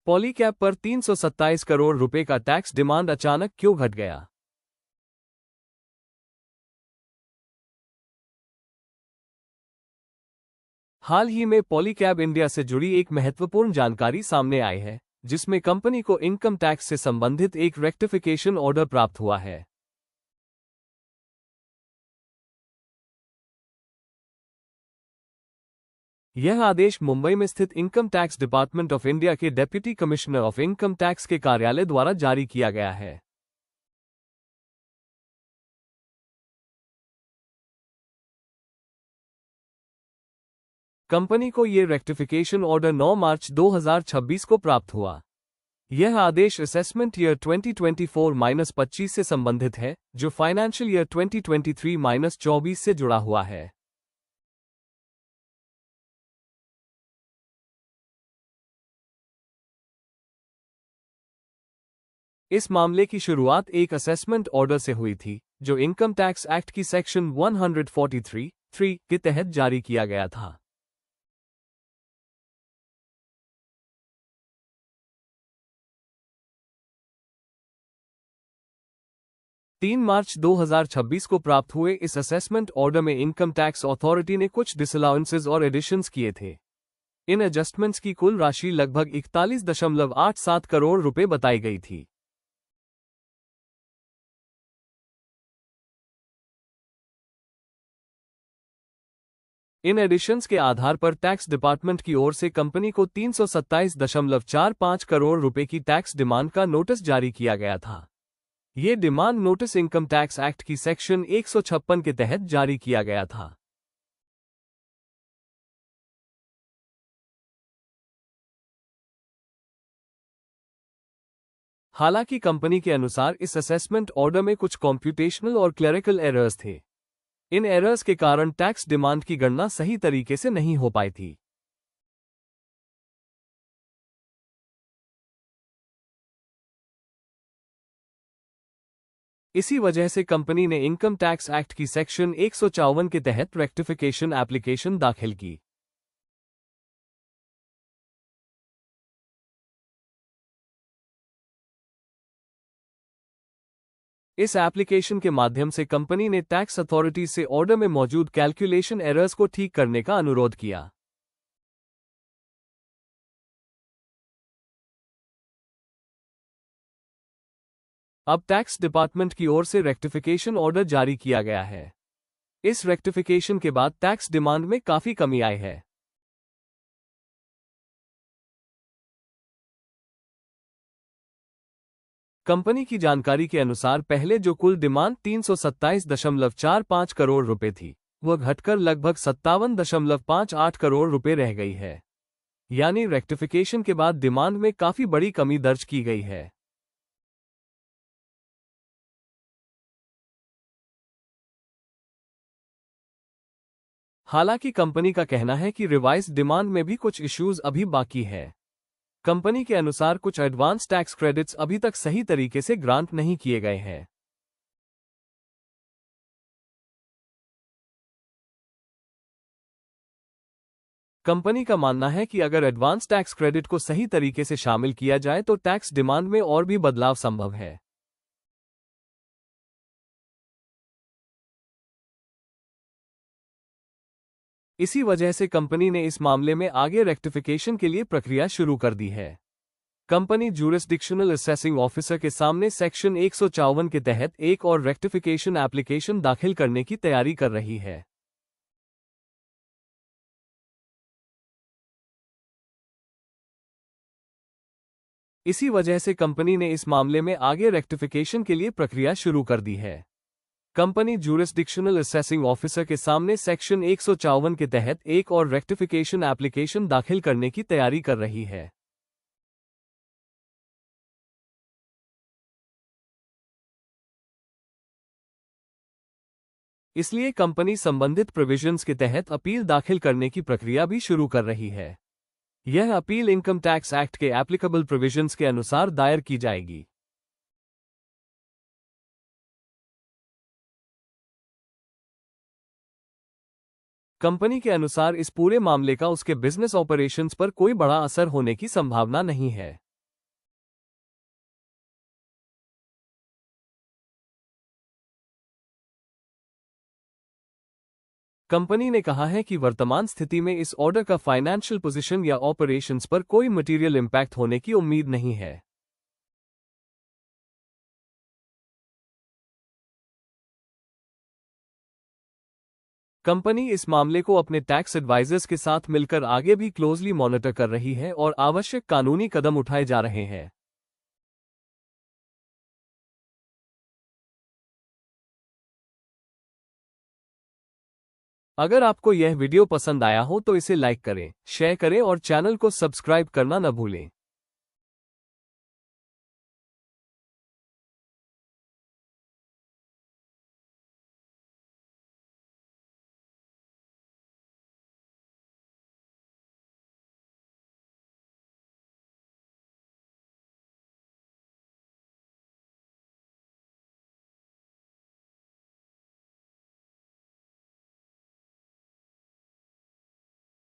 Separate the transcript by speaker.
Speaker 1: पॉलीकैब पर 327 करोड़ रुपए का टैक्स डिमांड अचानक क्यों घट गया? हाल ही में पॉलीकैब इंडिया से जुड़ी एक महत्वपूर्ण जानकारी सामने आई है, जिसमें कंपनी को इनकम टैक्स से संबंधित एक रेक्टिफिकेशन ऑर्डर प्राप्त हुआ है। यह आदेश मुंबई में स्थित income tax department of India के deputy commissioner of income tax के कार्यालय द्वारा जारी किया गया है। कंपनी को ये रेक्टिफिकेशन ऑर्डर 9 मार्च 2026 को प्राप्त हुआ। यह आदेश असेसमेंट ईयर 2024-25 से संबंधित है, जो फाइनेंशियल ईयर 2023-24 से जुड़ा हुआ है। इस मामले की शुरुआत एक असेसमेंट ऑर्डर से हुई थी, जो इनकम टैक्स एक्ट की सेक्शन 143(3) के तहत जारी किया गया था। तीन मार्च 2026 को प्राप्त हुए इस असेसमेंट ऑर्डर में इनकम टैक्स अथॉरिटी ने कुछ डिसअलाउंसेस और एडिशंस किए थे। इन एडजस्टमेंट्स की कुल राशि लगभग 41.87 करोड़ रुपए बताई गई थी। इन एडिशंस के आधार पर टैक्स डिपार्टमेंट की ओर से कंपनी को 327.45 करोड़ रुपए की टैक्स डिमांड का नोटिस जारी किया गया था। ये demand notice income tax act की सेक्शन 156 के तहत जारी किया गया था। हालांकि कंपनी के अनुसार इस असेसमेंट ऑर्डर में कुछ कॉम्प्यूटेशनल और क्लेरिकल एरर्स थे। इन एरर्स के कारण टैक्स डिमांड की गणना सही तरीके से नहीं हो पाई थी। इसी वजह से कंपनी ने इनकम टैक्स एक्ट की सेक्शन 154 के तहत रेक्टिफिकेशन एप्लीकेशन दाखिल की। इस एप्लीकेशन के माध्यम से कंपनी ने टैक्स अथॉरिटी से ऑर्डर में मौजूद कैलकुलेशन एरर्स को ठीक करने का अनुरोध किया। अब टैक्स डिपार्टमेंट की ओर से रेक्टिफिकेशन ऑर्डर जारी किया गया है। इस रेक्टिफिकेशन के बाद टैक्स डिमांड में काफी कमी आई है। कंपनी की जानकारी के अनुसार पहले जो कुल डिमांड 327.45 करोड़ रुपए थी, वह घटकर लगभग 57.58 करोड़ रुपए रह गई है। यानी रेक्टिफिकेशन के बाद डिमांड में काफी बड़ी कमी दर्ज की गई है। हालांकि कंपनी का कहना है कि रिवाइज डिमांड में भी कुछ इश्यूज अभी बाकी है। कंपनी के अनुसार कुछ एडवांस टैक्स क्रेडिट्स अभी तक सही तरीके से ग्रांट नहीं किए गए हैं। कंपनी का मानना है कि अगर एडवांस टैक्स क्रेडिट को सही तरीके से शामिल किया जाए तो टैक्स डिमांड में और भी बदलाव संभव है। इसी वजह से कंपनी ने इस मामले में आगे रेक्टिफिकेशन के लिए प्रक्रिया शुरू कर दी है। कंपनी ज्यूरिसडिक्शनल असेसिंग ऑफिसर के सामने सेक्शन 154 के तहत एक और रेक्टिफिकेशन एप्लीकेशन दाखिल करने की तैयारी कर रही है। इसी वजह से कंपनी ने इस मामले में आगे रेक्टिफिकेशन के लिए प्रक्रिया शुरू कर दी है। कंपनी ज्यूरिसडिक्शनल असेसिंग ऑफिसर के सामने सेक्शन 154 के तहत एक और रेक्टिफिकेशन एप्लीकेशन दाखिल करने की तैयारी कर रही है। इसलिए कंपनी संबंधित प्रोविजंस के तहत अपील दाखिल करने की प्रक्रिया भी शुरू कर रही है। यह अपील इनकम टैक्स एक्ट के एप्लीकेबल प्रोविजंस के अनुसार दायर की जाएगी। कंपनी के अनुसार इस पूरे मामले का उसके बिजनेस ऑपरेशंस पर कोई बड़ा असर होने की संभावना नहीं है। कंपनी ने कहा है कि वर्तमान स्थिति में इस ऑर्डर का फाइनेंशियल पोजीशन या ऑपरेशंस पर कोई मटेरियल इम्पैक्ट होने की उम्मीद नहीं है। कंपनी इस मामले को अपने टैक्स एडवाइजर्स के साथ मिलकर आगे भी क्लोजली मॉनिटर कर रही है और आवश्यक कानूनी कदम उठाए जा रहे हैं। अगर आपको यह वीडियो पसंद आया हो तो इसे लाइक करें, शेयर करें और चैनल को सब्सक्राइब करना न भूलें।